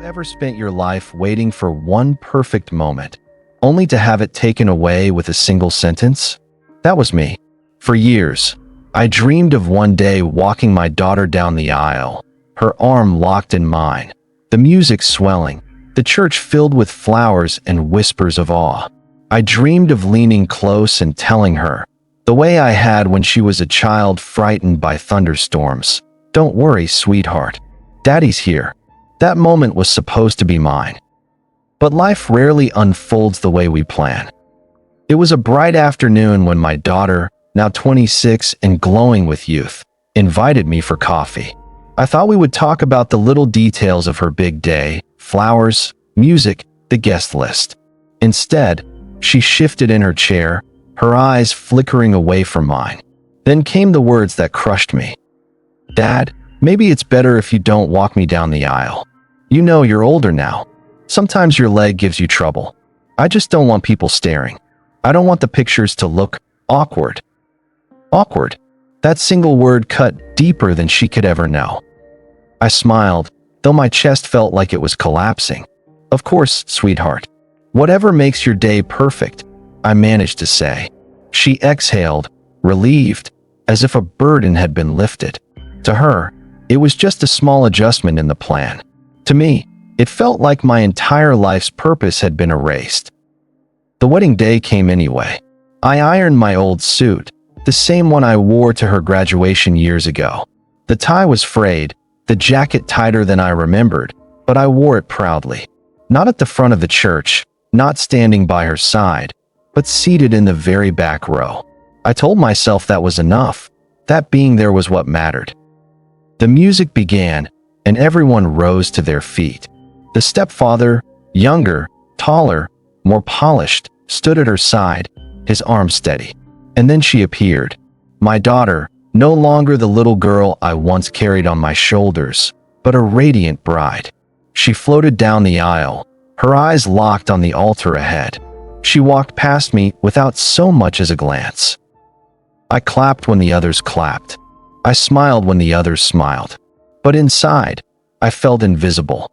Ever spent your life waiting for one perfect moment, only to have it taken away with a single sentence? That was me. For years, I dreamed of one day walking my daughter down the aisle, her arm locked in mine, the music swelling, the church filled with flowers and whispers of awe. I dreamed of leaning close and telling her, the way I had when she was a child frightened by thunderstorms, "Don't worry, sweetheart. Daddy's here." That moment was supposed to be mine. But life rarely unfolds the way we plan. It was a bright afternoon when my daughter, now 26 and glowing with youth, invited me for coffee. I thought we would talk about the little details of her big day, flowers, music, the guest list. Instead, she shifted in her chair, her eyes flickering away from mine. Then came the words that crushed me. "Dad, maybe it's better if you don't walk me down the aisle. You know, you're older now. Sometimes your leg gives you trouble. I just don't want people staring. I don't want the pictures to look awkward." Awkward. That single word cut deeper than she could ever know. I smiled, though my chest felt like it was collapsing. "Of course, sweetheart. Whatever makes your day perfect," I managed to say. She exhaled, relieved, as if a burden had been lifted. To her, it was just a small adjustment in the plan. To me, it felt like my entire life's purpose had been erased. The wedding day came anyway. I ironed my old suit, the same one I wore to her graduation years ago. The tie was frayed, the jacket tighter than I remembered, but I wore it proudly. Not at the front of the church, not standing by her side, but seated in the very back row. I told myself that was enough, that being there was what mattered. The music began, and everyone rose to their feet. The stepfather, younger, taller, more polished, stood at her side, his arm steady. And then she appeared. My daughter, no longer the little girl I once carried on my shoulders, but a radiant bride. She floated down the aisle, her eyes locked on the altar ahead. She walked past me without so much as a glance. I clapped when the others clapped. I smiled when the others smiled. But inside, I felt invisible.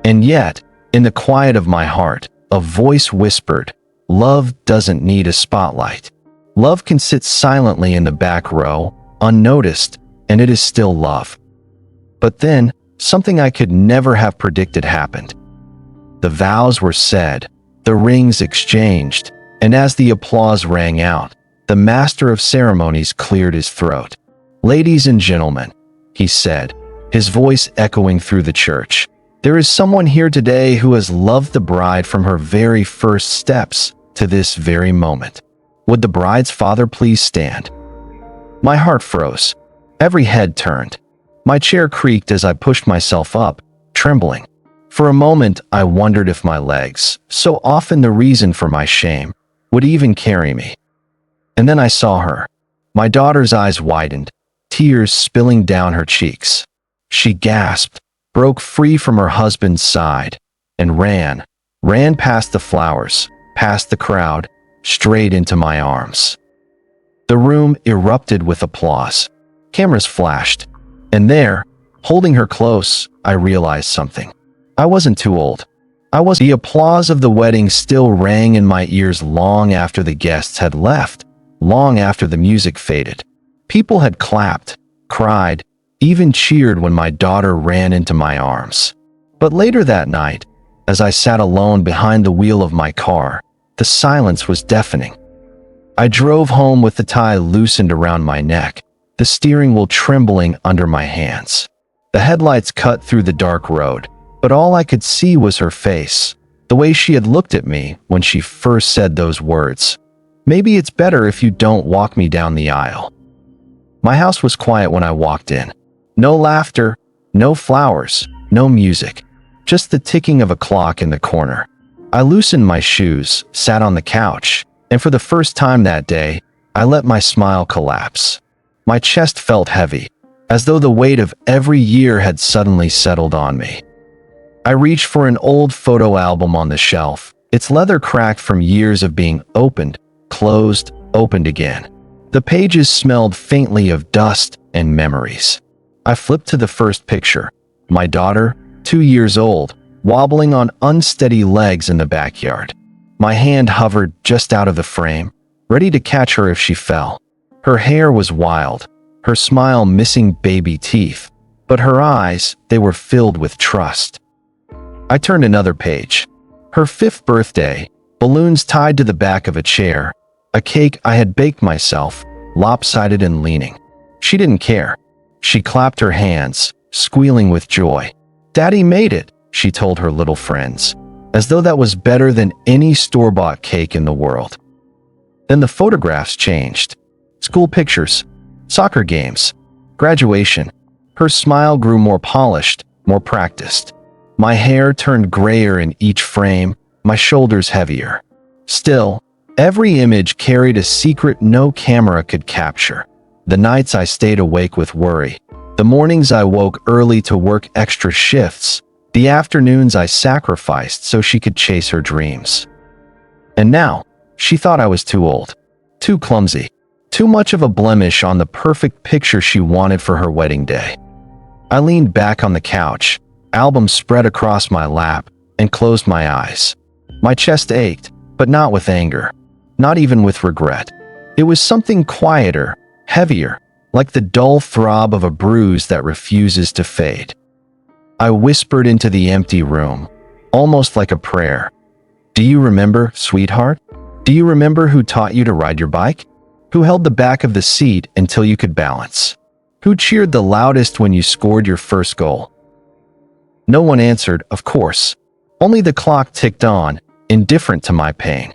And yet, in the quiet of my heart, a voice whispered, "Love doesn't need a spotlight. Love can sit silently in the back row, unnoticed, and it is still love." But then, something I could never have predicted happened. The vows were said, the rings exchanged, and as the applause rang out, the master of ceremonies cleared his throat. "Ladies and gentlemen," he said, his voice echoing through the church, "there is someone here today who has loved the bride from her very first steps to this very moment. Would the bride's father please stand?" My heart froze. Every head turned. My chair creaked as I pushed myself up, trembling. For a moment, I wondered if my legs, so often the reason for my shame, would even carry me. And then I saw her. My daughter's eyes widened, tears spilling down her cheeks. She gasped, broke free from her husband's side, and ran past the flowers, past the crowd, straight into my arms. The room erupted with applause. Cameras flashed, and there, holding her close, I realized something. I wasn't too old. The applause of the wedding still rang in my ears long after the guests had left, long after the music faded. People had clapped, cried, even cheered when my daughter ran into my arms. But later that night, as I sat alone behind the wheel of my car, the silence was deafening. I drove home with the tie loosened around my neck, the steering wheel trembling under my hands. The headlights cut through the dark road, but all I could see was her face, the way she had looked at me when she first said those words. "Maybe it's better if you don't walk me down the aisle." My house was quiet when I walked in. No laughter, no flowers, no music, just the ticking of a clock in the corner. I loosened my shoes, sat on the couch, and for the first time that day, I let my smile collapse. My chest felt heavy, as though the weight of every year had suddenly settled on me. I reached for an old photo album on the shelf, its leather cracked from years of being opened, closed, opened again. The pages smelled faintly of dust and memories. I flipped to the first picture. My daughter, 2 years old, wobbling on unsteady legs in the backyard. My hand hovered just out of the frame, ready to catch her if she fell. Her hair was wild, her smile missing baby teeth, but her eyes, they were filled with trust. I turned another page. Her 5th birthday, balloons tied to the back of a chair, a cake I had baked myself, lopsided and leaning. She didn't care. She clapped her hands, squealing with joy. "Daddy made it," she told her little friends, as though that was better than any store-bought cake in the world. Then the photographs changed. School pictures, soccer games, graduation. Her smile grew more polished, more practiced. My hair turned grayer in each frame, my shoulders heavier. Still, every image carried a secret no camera could capture. The nights I stayed awake with worry, the mornings I woke early to work extra shifts, the afternoons I sacrificed so she could chase her dreams. And now, she thought I was too old, too clumsy, too much of a blemish on the perfect picture she wanted for her wedding day. I leaned back on the couch, albums spread across my lap, and closed my eyes. My chest ached, but not with anger, not even with regret. It was something quieter, heavier, like the dull throb of a bruise that refuses to fade. I whispered into the empty room, almost like a prayer. "Do you remember, sweetheart? Do you remember who taught you to ride your bike? Who held the back of the seat until you could balance? Who cheered the loudest when you scored your first goal?" No one answered, of course. Only the clock ticked on, indifferent to my pain.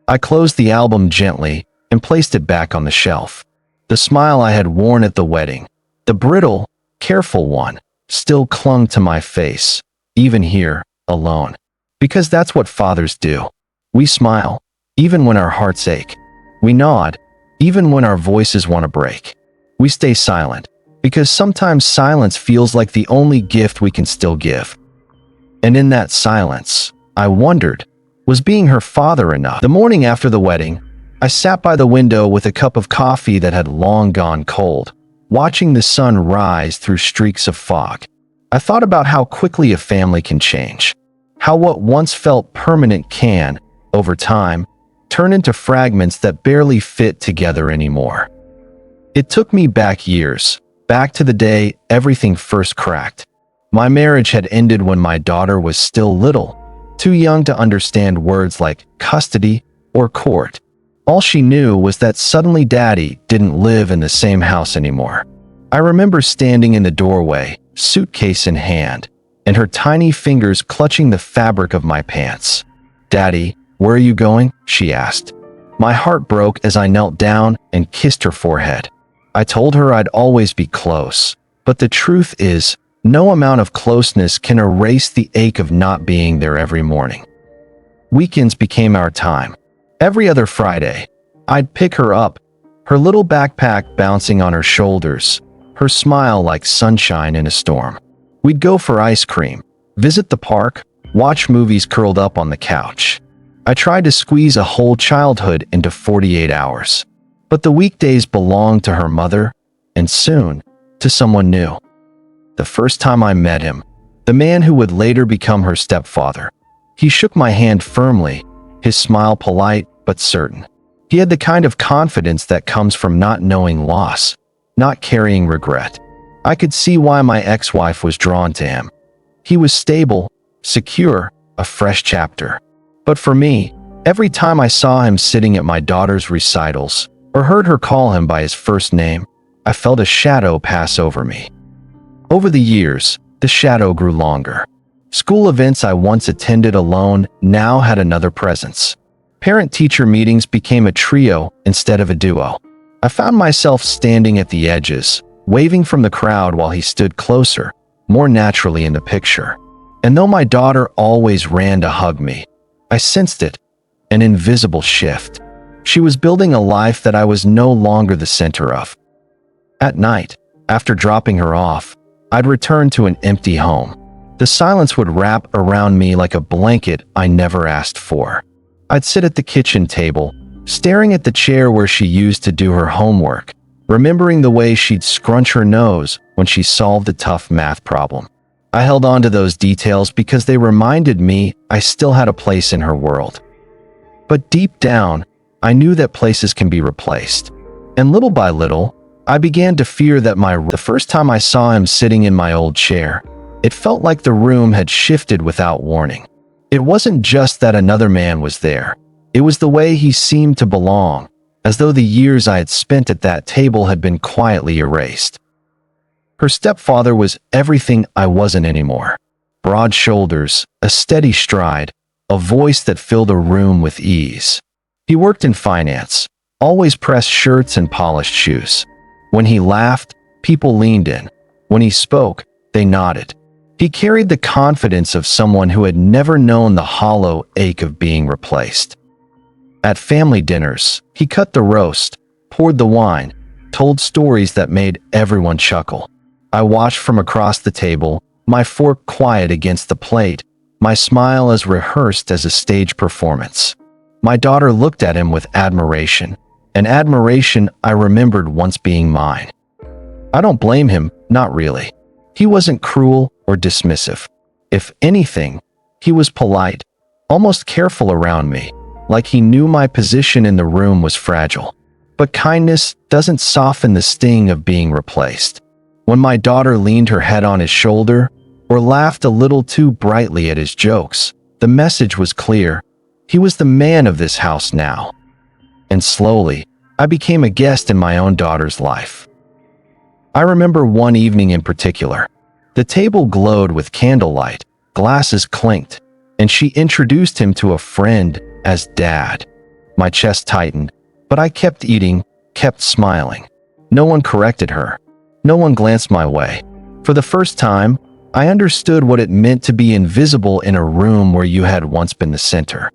I closed the album gently and placed it back on the shelf. The smile I had worn at the wedding, the brittle, careful one, still clung to my face, even here, alone. Because that's what fathers do. We smile, even when our hearts ache. We nod, even when our voices want to break. We stay silent, because sometimes silence feels like the only gift we can still give. And in that silence, I wondered, was being her father enough? The morning after the wedding, I sat by the window with a cup of coffee that had long gone cold, watching the sun rise through streaks of fog. I thought about how quickly a family can change, how what once felt permanent can, over time, turn into fragments that barely fit together anymore. It took me back years, back to the day everything first cracked. My marriage had ended when my daughter was still little, too young to understand words like custody or court. All she knew was that suddenly Daddy didn't live in the same house anymore. I remember standing in the doorway, suitcase in hand, and her tiny fingers clutching the fabric of my pants. "Daddy, where are you going?" she asked. My heart broke as I knelt down and kissed her forehead. I told her I'd always be close, but the truth is, no amount of closeness can erase the ache of not being there every morning. Weekends became our time. Every other Friday, I'd pick her up, her little backpack bouncing on her shoulders, her smile like sunshine in a storm. We'd go for ice cream, visit the park, watch movies curled up on the couch. I tried to squeeze a whole childhood into 48 hours. But the weekdays belonged to her mother, and soon, to someone new. The first time I met him, the man who would later become her stepfather, he shook my hand firmly, his smile polite but certain. He had the kind of confidence that comes from not knowing loss, not carrying regret. I could see why my ex-wife was drawn to him. He was stable, secure, a fresh chapter. But for me, every time I saw him sitting at my daughter's recitals, or heard her call him by his first name, I felt a shadow pass over me. Over the years, the shadow grew longer. School events I once attended alone now had another presence. Parent-teacher meetings became a trio instead of a duo. I found myself standing at the edges, waving from the crowd while he stood closer, more naturally in the picture. And though my daughter always ran to hug me, I sensed it, an invisible shift. She was building a life that I was no longer the center of. At night, after dropping her off, I'd return to an empty home. The silence would wrap around me like a blanket I never asked for. I'd sit at the kitchen table, staring at the chair where she used to do her homework, remembering the way she'd scrunch her nose when she solved a tough math problem. I held on to those details because they reminded me I still had a place in her world. But deep down, I knew that places can be replaced. And little by little, I began to fear that the first time I saw him sitting in my old chair, it felt like the room had shifted without warning. It wasn't just that another man was there. It was the way he seemed to belong, as though the years I had spent at that table had been quietly erased. Her stepfather was everything I wasn't anymore. Broad shoulders, a steady stride, a voice that filled a room with ease. He worked in finance, always pressed shirts and polished shoes. When he laughed, people leaned in. When he spoke, they nodded. He carried the confidence of someone who had never known the hollow ache of being replaced. At family dinners, he cut the roast, poured the wine, told stories that made everyone chuckle. I watched from across the table, my fork quiet against the plate, my smile as rehearsed as a stage performance. My daughter looked at him with admiration, an admiration I remembered once being mine. I don't blame him, not really. He wasn't cruel or dismissive. If anything, he was polite, almost careful around me, like he knew my position in the room was fragile. But kindness doesn't soften the sting of being replaced. When my daughter leaned her head on his shoulder or laughed a little too brightly at his jokes, the message was clear. He was the man of this house now. And slowly, I became a guest in my own daughter's life. I remember one evening in particular. The table glowed with candlelight, glasses clinked, and she introduced him to a friend as Dad. My chest tightened, but I kept eating, kept smiling. No one corrected her. No one glanced my way. For the first time, I understood what it meant to be invisible in a room where you had once been the center.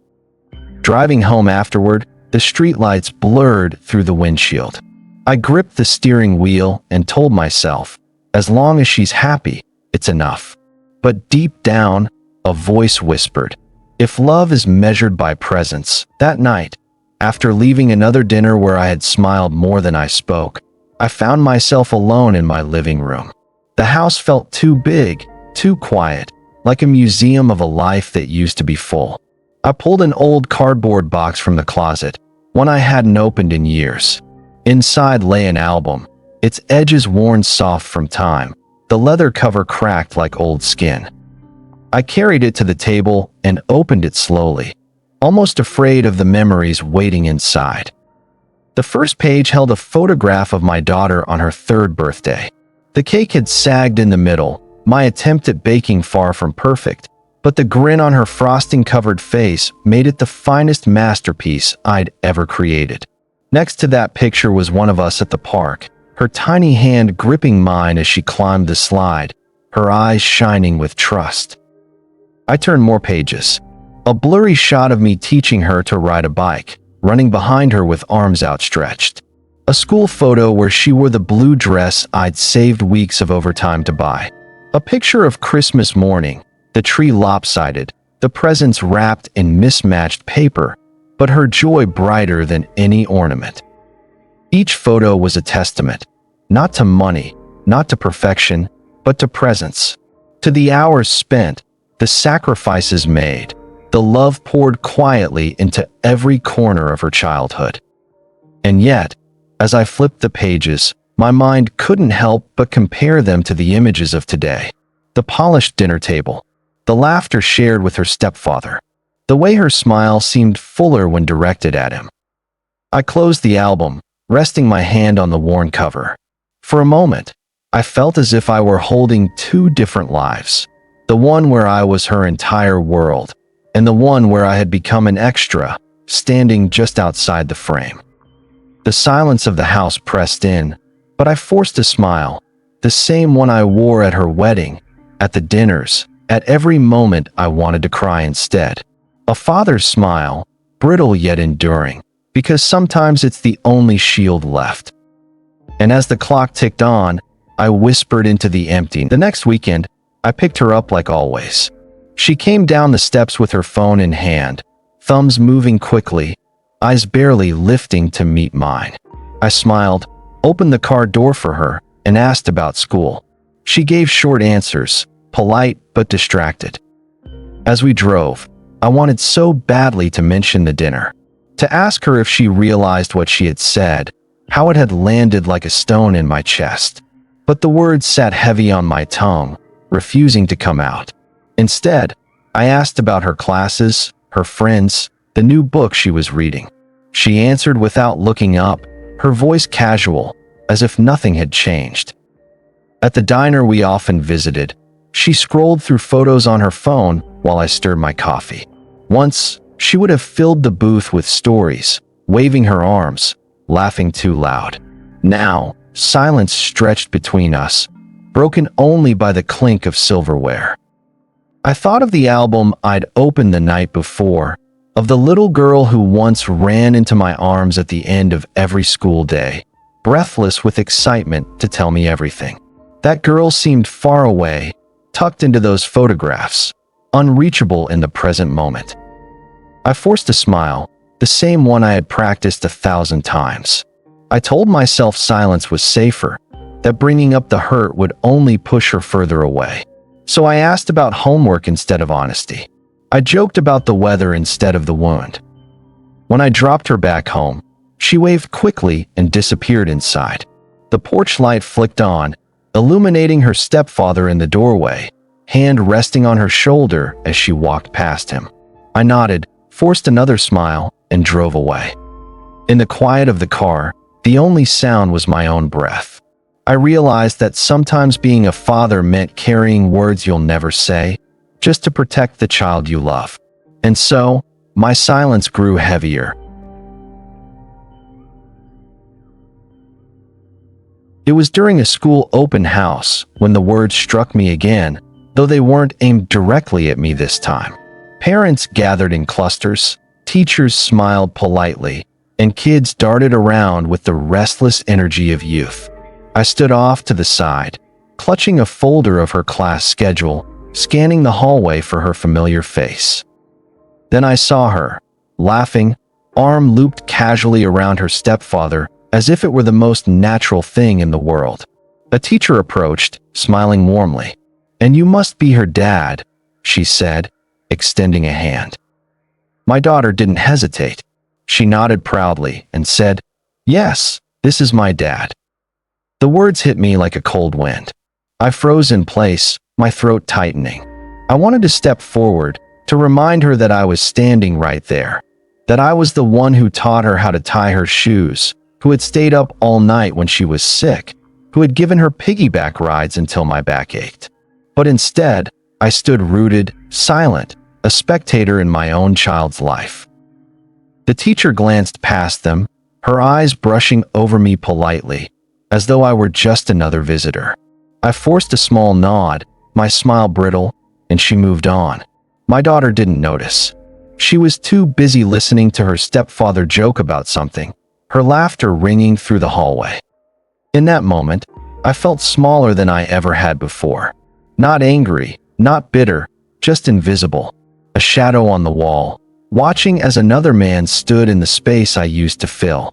Driving home afterward, the streetlights blurred through the windshield. I gripped the steering wheel and told myself, as long as she's happy, it's enough. But deep down, a voice whispered, if love is measured by presence, that night, after leaving another dinner where I had smiled more than I spoke, I found myself alone in my living room. The house felt too big, too quiet, like a museum of a life that used to be full. I pulled an old cardboard box from the closet, one I hadn't opened in years. Inside lay an album, its edges worn soft from time, the leather cover cracked like old skin. I carried it to the table and opened it slowly, almost afraid of the memories waiting inside. The first page held a photograph of my daughter on her 3rd birthday. The cake had sagged in the middle, my attempt at baking far from perfect, but the grin on her frosting-covered face made it the finest masterpiece I'd ever created. Next to that picture was one of us at the park, her tiny hand gripping mine as she climbed the slide, her eyes shining with trust. I turned more pages. A blurry shot of me teaching her to ride a bike, running behind her with arms outstretched. A school photo where she wore the blue dress I'd saved weeks of overtime to buy. A picture of Christmas morning, the tree lopsided, the presents wrapped in mismatched paper, but her joy brighter than any ornament. Each photo was a testament, not to money, not to perfection, but to presence, to the hours spent, the sacrifices made, the love poured quietly into every corner of her childhood. And yet, as I flipped the pages, my mind couldn't help but compare them to the images of today. The polished dinner table, the laughter shared with her stepfather, the way her smile seemed fuller when directed at him. I closed the album, resting my hand on the worn cover. For a moment, I felt as if I were holding 2 different lives, the one where I was her entire world, and the one where I had become an extra, standing just outside the frame. The silence of the house pressed in, but I forced a smile, the same one I wore at her wedding, at the dinners, at every moment I wanted to cry instead. A father's smile, brittle yet enduring, because sometimes it's the only shield left. And as the clock ticked on, I whispered into the empty. The next weekend, I picked her up like always. She came down the steps with her phone in hand, thumbs moving quickly, eyes barely lifting to meet mine. I smiled, opened the car door for her, and asked about school. She gave short answers, polite but distracted. As we drove, I wanted so badly to mention the dinner, to ask her if she realized what she had said, how it had landed like a stone in my chest. But the words sat heavy on my tongue, refusing to come out. Instead, I asked about her classes, her friends, the new book she was reading. She answered without looking up, her voice casual, as if nothing had changed. At the diner we often visited, she scrolled through photos on her phone while I stirred my coffee. Once, she would have filled the booth with stories, waving her arms, laughing too loud. Now, silence stretched between us, broken only by the clink of silverware. I thought of the album I'd opened the night before, of the little girl who once ran into my arms at the end of every school day, breathless with excitement to tell me everything. That girl seemed far away, tucked into those photographs, unreachable in the present moment. I forced a smile, the same one I had practiced 1,000 times. I told myself silence was safer, that bringing up the hurt would only push her further away. So I asked about homework instead of honesty. I joked about the weather instead of the wound. When I dropped her back home, she waved quickly and disappeared inside. The porch light flicked on, illuminating her stepfather in the doorway, hand resting on her shoulder as she walked past him. I nodded, forced another smile, and drove away. In the quiet of the car, the only sound was my own breath. I realized that sometimes being a father meant carrying words you'll never say, just to protect the child you love. And so, my silence grew heavier. It was during a school open house when the words struck me again, though they weren't aimed directly at me this time. Parents gathered in clusters, teachers smiled politely, and kids darted around with the restless energy of youth. I stood off to the side, clutching a folder of her class schedule, scanning the hallway for her familiar face. Then I saw her, laughing, arm looped casually around her stepfather, as if it were the most natural thing in the world. A teacher approached, smiling warmly. "And you must be her dad," she said, extending a hand. My daughter didn't hesitate. She nodded proudly and said, "Yes, this is my dad." The words hit me like a cold wind. I froze in place, my throat tightening. I wanted to step forward, to remind her that I was standing right there, that I was the one who taught her how to tie her shoes, who had stayed up all night when she was sick, who had given her piggyback rides until my back ached. But instead, I stood rooted, silent, a spectator in my own child's life. The teacher glanced past them, her eyes brushing over me politely, as though I were just another visitor. I forced a small nod, my smile brittle, and she moved on. My daughter didn't notice. She was too busy listening to her stepfather joke about something, her laughter ringing through the hallway. In that moment, I felt smaller than I ever had before. Not angry, not bitter, just invisible. A shadow on the wall, watching as another man stood in the space I used to fill.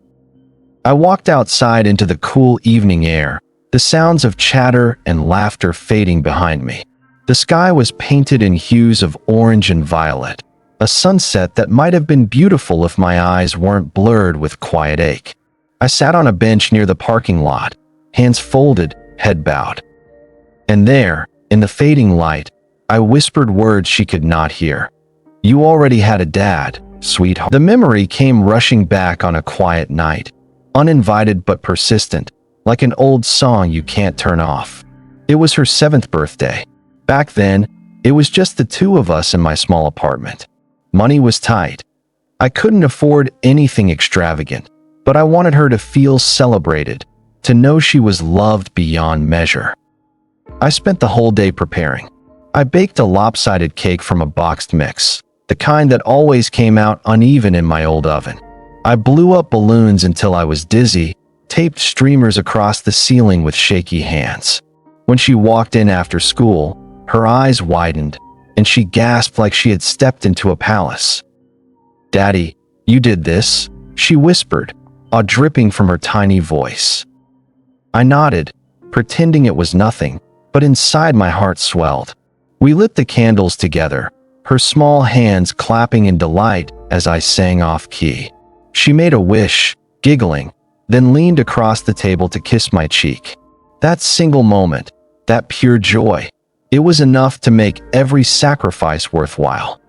I walked outside into the cool evening air, the sounds of chatter and laughter fading behind me. The sky was painted in hues of orange and violet, a sunset that might have been beautiful if my eyes weren't blurred with quiet ache. I sat on a bench near the parking lot, hands folded, head bowed. And there, in the fading light, I whispered words she could not hear. "You already had a dad, sweetheart." The memory came rushing back on a quiet night, uninvited but persistent, like an old song you can't turn off. It was her 7th birthday. Back then, it was just the two of us in my small apartment. Money was tight. I couldn't afford anything extravagant, but I wanted her to feel celebrated, to know she was loved beyond measure. I spent the whole day preparing. I baked a lopsided cake from a boxed mix, the kind that always came out uneven in my old oven. I blew up balloons until I was dizzy, taped streamers across the ceiling with shaky hands. When she walked in after school, her eyes widened, and she gasped like she had stepped into a palace. "Daddy, you did this?" she whispered, awe dripping from her tiny voice. I nodded, pretending it was nothing, but inside my heart swelled. We lit the candles together, her small hands clapping in delight as I sang off key. She made a wish, giggling, then leaned across the table to kiss my cheek. That single moment, that pure joy, it was enough to make every sacrifice worthwhile.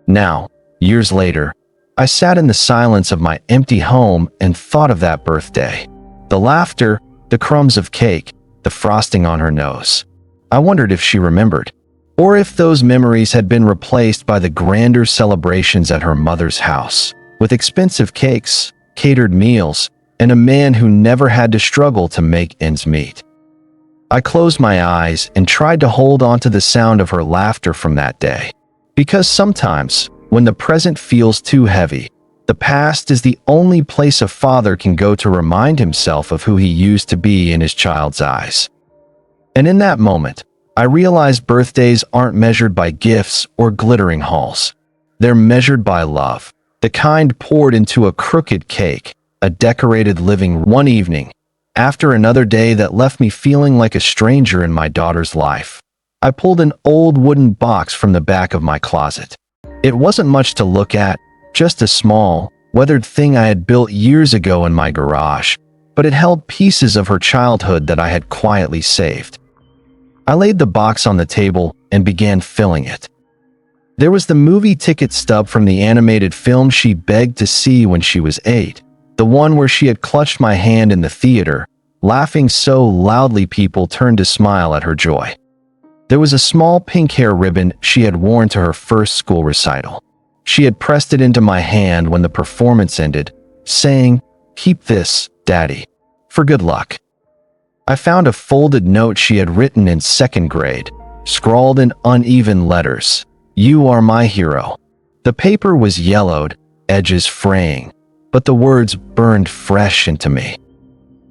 Now, years later, I sat in the silence of my empty home and thought of that birthday. The laughter, the crumbs of cake, the frosting on her nose. I wondered if she remembered, or if those memories had been replaced by the grander celebrations at her mother's house, with expensive cakes, catered meals, and a man who never had to struggle to make ends meet. I closed my eyes and tried to hold on to the sound of her laughter from that day. Because sometimes, when the present feels too heavy, the past is the only place a father can go to remind himself of who he used to be in his child's eyes. And in that moment, I realized birthdays aren't measured by gifts or glittering halls. They're measured by love, the kind poured into a crooked cake, a decorated living one evening, after another day that left me feeling like a stranger in my daughter's life. I pulled an old wooden box from the back of my closet. It wasn't much to look at, just a small, weathered thing I had built years ago in my garage, but it held pieces of her childhood that I had quietly saved. I laid the box on the table and began filling it. There was the movie ticket stub from the animated film she begged to see when she was 8, the one where she had clutched my hand in the theater, laughing so loudly people turned to smile at her joy. There was a small pink hair ribbon she had worn to her first school recital. She had pressed it into my hand when the performance ended, saying, "Keep this, Daddy, for good luck." I found a folded note she had written in 2nd grade, scrawled in uneven letters, "You are my hero." The paper was yellowed, edges fraying, but the words burned fresh into me.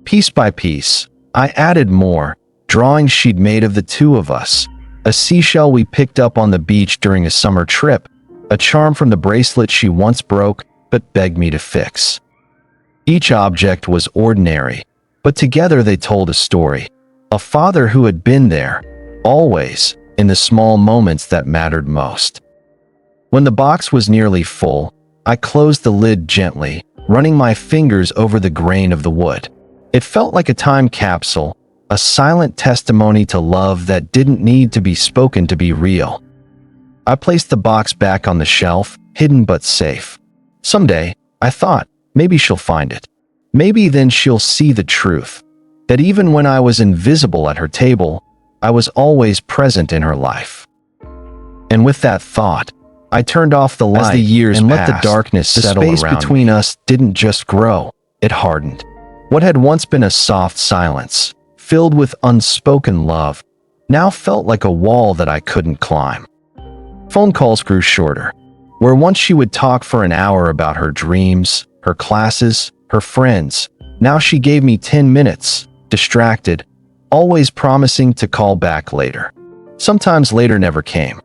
Piece by piece, I added more, drawings she'd made of the two of us, a seashell we picked up on the beach during a summer trip, a charm from the bracelet she once broke but begged me to fix. Each object was ordinary, but together they told a story. A father who had been there, always, in the small moments that mattered most. When the box was nearly full, I closed the lid gently, running my fingers over the grain of the wood. It felt like a time capsule, a silent testimony to love that didn't need to be spoken to be real. I placed the box back on the shelf, hidden but safe. Someday, I thought, maybe she'll find it. Maybe then she'll see the truth, that even when I was invisible at her table, I was always present in her life. And with that thought, I turned off the light as the years and let the darkness settle around. The space between us didn't just grow, it hardened. What had once been a soft silence, filled with unspoken love, now felt like a wall that I couldn't climb. Phone calls grew shorter. Where once she would talk for an hour about her dreams, her classes, her friends, now she gave me 10 minutes, distracted, always promising to call back later. Sometimes later never came.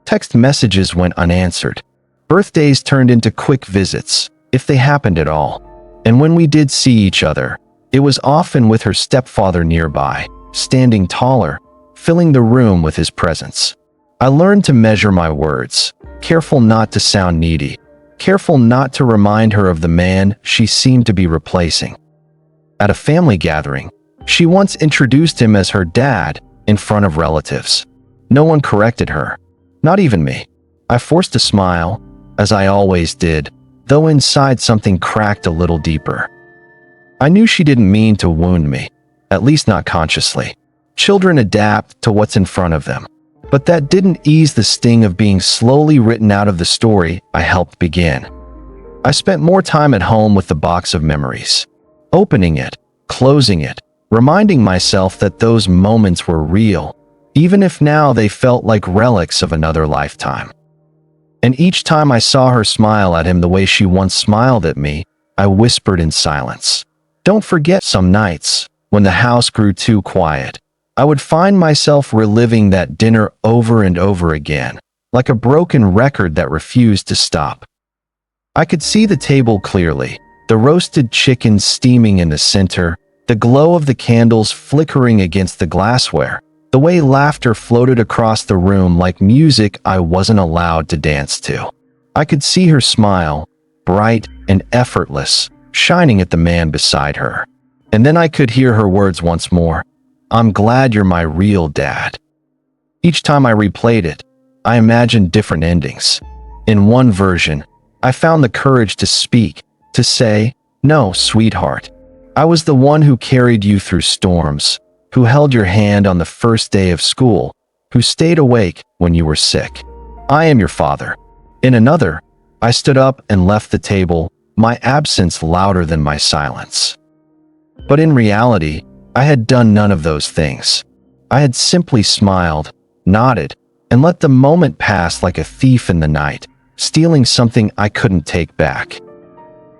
Text messages went unanswered. Birthdays turned into quick visits, if they happened at all. And when we did see each other, it was often with her stepfather nearby, standing taller, filling the room with his presence. I learned to measure my words, careful not to sound needy, careful not to remind her of the man she seemed to be replacing. At a family gathering, she once introduced him as her dad in front of relatives. No one corrected her, not even me. I forced a smile, as I always did, though inside something cracked a little deeper. I knew she didn't mean to wound me, at least not consciously. Children adapt to what's in front of them. But that didn't ease the sting of being slowly written out of the story I helped begin. I spent more time at home with the box of memories, opening it, closing it, reminding myself that those moments were real, even if now they felt like relics of another lifetime. And each time I saw her smile at him the way she once smiled at me, I whispered in silence. Don't forget, some nights, when the house grew too quiet, I would find myself reliving that dinner over and over again, like a broken record that refused to stop. I could see the table clearly, the roasted chicken steaming in the center, the glow of the candles flickering against the glassware, The way laughter floated across the room like music I wasn't allowed to dance to. I could see her smile, bright and effortless, shining at the man beside her. And then I could hear her words once more. "I'm glad you're my real dad." Each time I replayed it, I imagined different endings. In one version, I found the courage to speak, to say, "No, sweetheart. I was the one who carried you through storms, who held your hand on the first day of school, who stayed awake when you were sick. I am your father." In another, I stood up and left the table, my absence louder than my silence. But in reality, I had done none of those things. I had simply smiled, nodded, and let the moment pass like a thief in the night, stealing something I couldn't take back.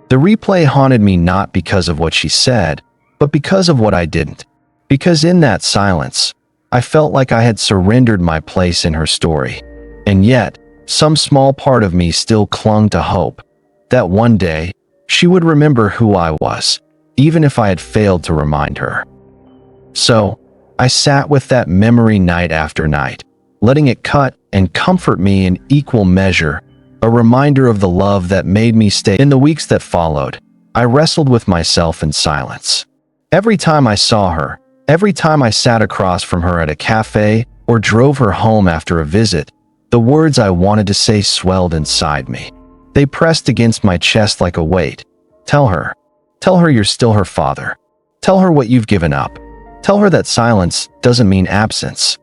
The replay haunted me not because of what she said, but because of what I didn't. Because in that silence, I felt like I had surrendered my place in her story. And yet, some small part of me still clung to hope that one day she would remember who I was, even if I had failed to remind her. So, I sat with that memory night after night, letting it cut and comfort me in equal measure, a reminder of the love that made me stay. In the weeks that followed, I wrestled with myself in silence. Every time I saw her, every time I sat across from her at a cafe or drove her home after a visit, the words I wanted to say swelled inside me. They pressed against my chest like a weight. Tell her. Tell her you're still her father. Tell her what you've given up. Tell her that silence doesn't mean absence.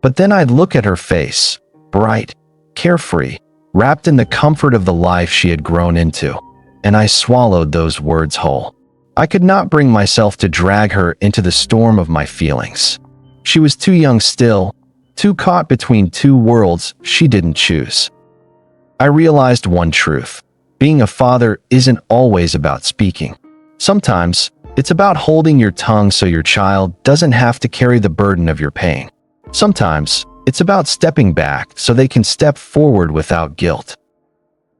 But then I'd look at her face, bright, carefree, wrapped in the comfort of the life she had grown into, and I swallowed those words whole. I could not bring myself to drag her into the storm of my feelings. She was too young still, too caught between two worlds she didn't choose. I realized one truth. Being a father isn't always about speaking. Sometimes, it's about holding your tongue so your child doesn't have to carry the burden of your pain. Sometimes, it's about stepping back so they can step forward without guilt.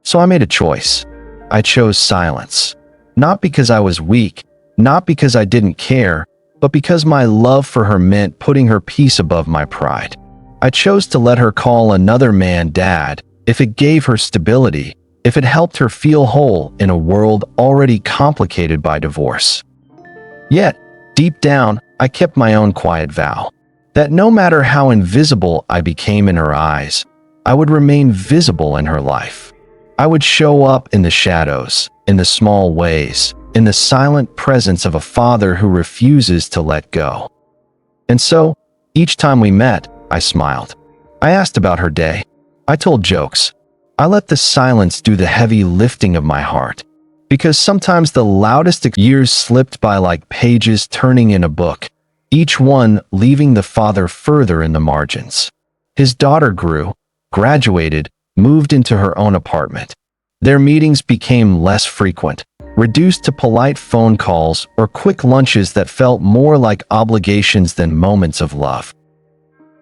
So I made a choice. I chose silence. Not because I was weak, not because I didn't care, but because my love for her meant putting her peace above my pride. I chose to let her call another man dad if it gave her stability, if it helped her feel whole in a world already complicated by divorce. Yet, deep down, I kept my own quiet vow that no matter how invisible I became in her eyes, I would remain visible in her life. I would show up in the shadows, in the small ways, in the silent presence of a father who refuses to let go. And so, each time we met, I smiled. I asked about her day. I told jokes. I let the silence do the heavy lifting of my heart. Because sometimes the loudest years slipped by like pages turning in a book, each one leaving the father further in the margins. His daughter grew, graduated, moved into her own apartment. Their meetings became less frequent, reduced to polite phone calls or quick lunches that felt more like obligations than moments of love.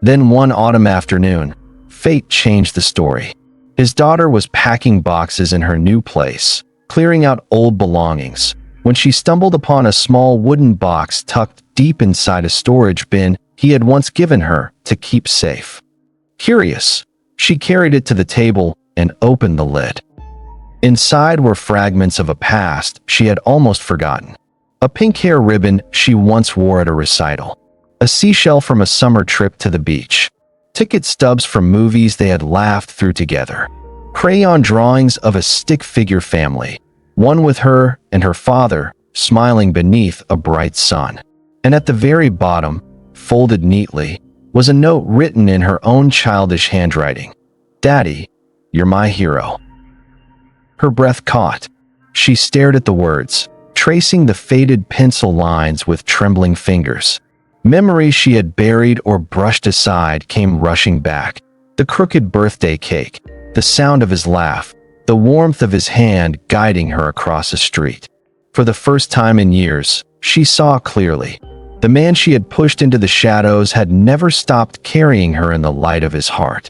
Then one autumn afternoon, fate changed the story. His daughter was packing boxes in her new place, clearing out old belongings, when she stumbled upon a small wooden box tucked deep inside a storage bin he had once given her to keep safe. Curious, she carried it to the table and opened the lid. Inside were fragments of a past she had almost forgotten. A pink hair ribbon she once wore at a recital. A seashell from a summer trip to the beach. Ticket stubs from movies they had laughed through together. Crayon drawings of a stick figure family, one with her and her father smiling beneath a bright sun. And at the very bottom, folded neatly, was a note written in her own childish handwriting. "Daddy, you're my hero." Her breath caught. She stared at the words, tracing the faded pencil lines with trembling fingers. Memories she had buried or brushed aside came rushing back. The crooked birthday cake, the sound of his laugh, the warmth of his hand guiding her across a street. For the first time in years, she saw clearly. The man she had pushed into the shadows had never stopped carrying her in the light of his heart.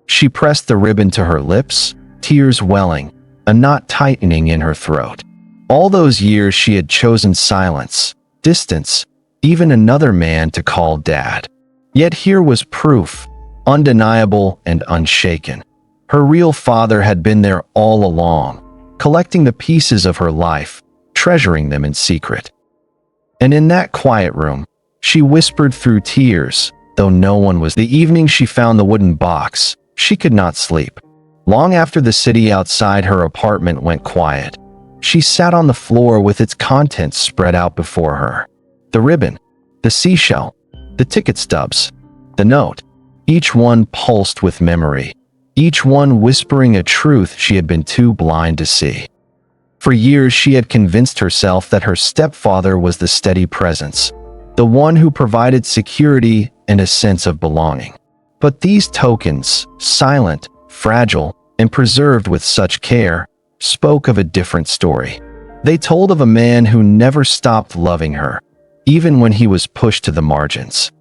She pressed the ribbon to her lips, tears welling, a knot tightening in her throat. All those years she had chosen silence, distance, even another man to call dad. Yet here was proof, undeniable and unshaken. Her real father had been there all along, collecting the pieces of her life, treasuring them in secret. And in that quiet room, she whispered through tears, though no one was. The evening she found the wooden box, she could not sleep. Long after the city outside her apartment went quiet, she sat on the floor with its contents spread out before her. The ribbon, the seashell, the ticket stubs, the note, each one pulsed with memory, each one whispering a truth she had been too blind to see. For years she had convinced herself that her stepfather was the steady presence, the one who provided security and a sense of belonging. But these tokens, silent, fragile, and preserved with such care, spoke of a different story. They told of a man who never stopped loving her, even when he was pushed to the margins.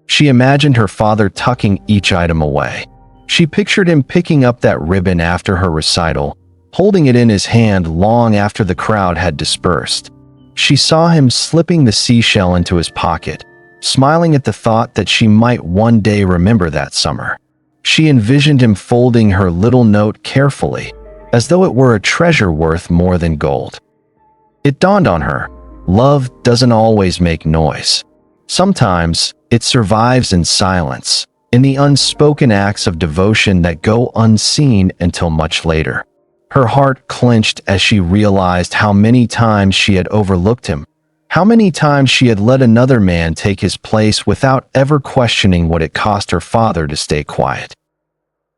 She imagined her father tucking each item away. She pictured him picking up that ribbon after her recital, holding it in his hand long after the crowd had dispersed. She saw him slipping the seashell into his pocket, smiling at the thought that she might one day remember that summer. She envisioned him folding her little note carefully, as though it were a treasure worth more than gold. It dawned on her, love doesn't always make noise. Sometimes it survives in silence, in the unspoken acts of devotion that go unseen until much later. Her heart clenched as she realized how many times she had overlooked him, how many times she had let another man take his place without ever questioning what it cost her father to stay quiet.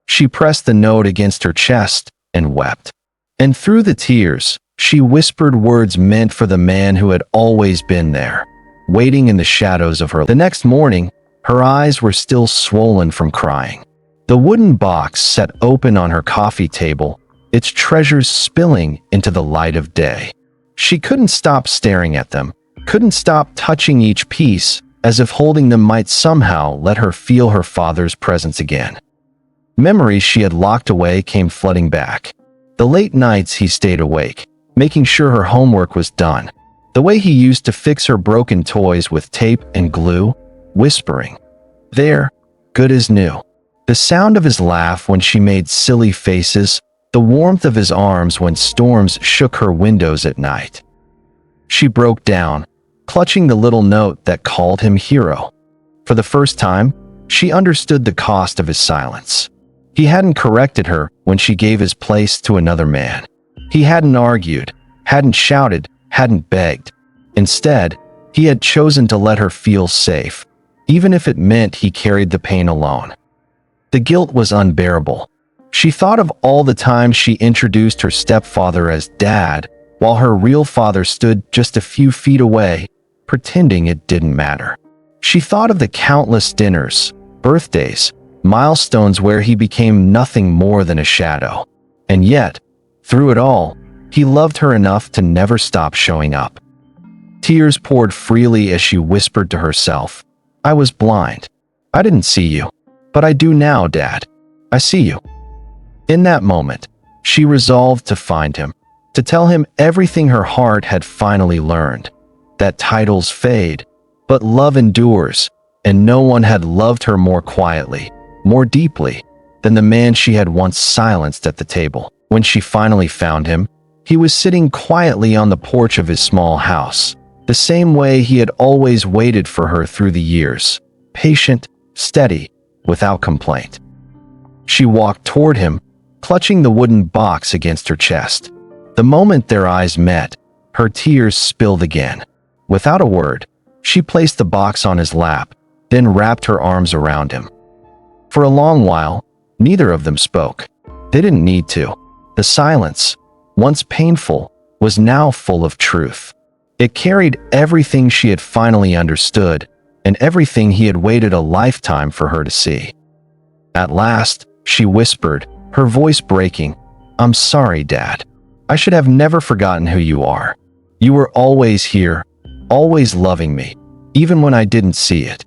She pressed the note against her chest and wept. And through the tears, she whispered words meant for the man who had always been there, waiting in the shadows of her. The next morning, her eyes were still swollen from crying. The wooden box sat open on her coffee table, its treasures spilling into the light of day. She couldn't stop staring at them, couldn't stop touching each piece, as if holding them might somehow let her feel her father's presence again. Memories she had locked away came flooding back. The late nights he stayed awake, making sure her homework was done. The way he used to fix her broken toys with tape and glue, whispering, "There, good as new." The sound of his laugh when she made silly faces, the warmth of his arms when storms shook her windows at night. She broke down, clutching the little note that called him hero. For the first time, she understood the cost of his silence. He hadn't corrected her when she gave his place to another man. He hadn't argued, hadn't shouted, hadn't begged. Instead, he had chosen to let her feel safe, even if it meant he carried the pain alone. The guilt was unbearable. She thought of all the times she introduced her stepfather as dad, while her real father stood just a few feet away, pretending it didn't matter. She thought of the countless dinners, birthdays, milestones where he became nothing more than a shadow. And yet, through it all, he loved her enough to never stop showing up. Tears poured freely as she whispered to herself, "I was blind. I didn't see you. But I do now, Dad. I see you." In that moment, she resolved to find him, to tell him everything her heart had finally learned, that titles fade, but love endures, and no one had loved her more quietly, more deeply, than the man she had once silenced at the table. When she finally found him, he was sitting quietly on the porch of his small house, the same way he had always waited for her through the years, patient, steady, without complaint. She walked toward him, clutching the wooden box against her chest. The moment their eyes met, her tears spilled again. Without a word, she placed the box on his lap, then wrapped her arms around him. For a long while, neither of them spoke. They didn't need to. The silence, once painful, was now full of truth. It carried everything she had finally understood, and everything he had waited a lifetime for her to see. At last, she whispered, her voice breaking, "I'm sorry, Dad. I should have never forgotten who you are. You were always here, always loving me, even when I didn't see it."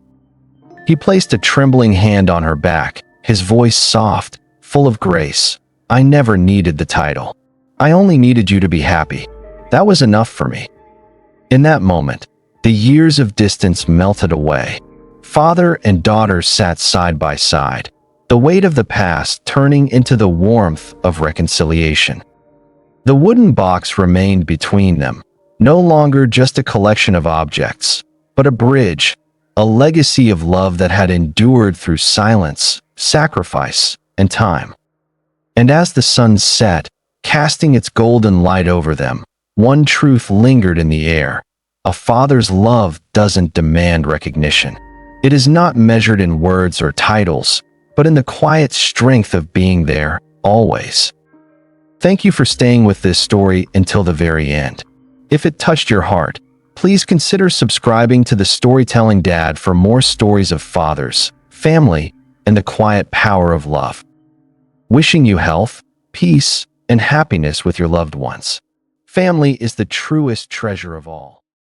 He placed a trembling hand on her back, his voice soft, full of grace. "I never needed the title. I only needed you to be happy. That was enough for me." In that moment, the years of distance melted away. Father and daughter sat side by side, the weight of the past turning into the warmth of reconciliation. The wooden box remained between them, no longer just a collection of objects, but a bridge, a legacy of love that had endured through silence, sacrifice, and time. And as the sun set, casting its golden light over them, one truth lingered in the air. A father's love doesn't demand recognition. It is not measured in words or titles, but in the quiet strength of being there, always. Thank you for staying with this story until the very end. If it touched your heart, please consider subscribing to the Storytelling Dad for more stories of fathers, family, and the quiet power of love. Wishing you health, peace, and happiness with your loved ones. Family is the truest treasure of all.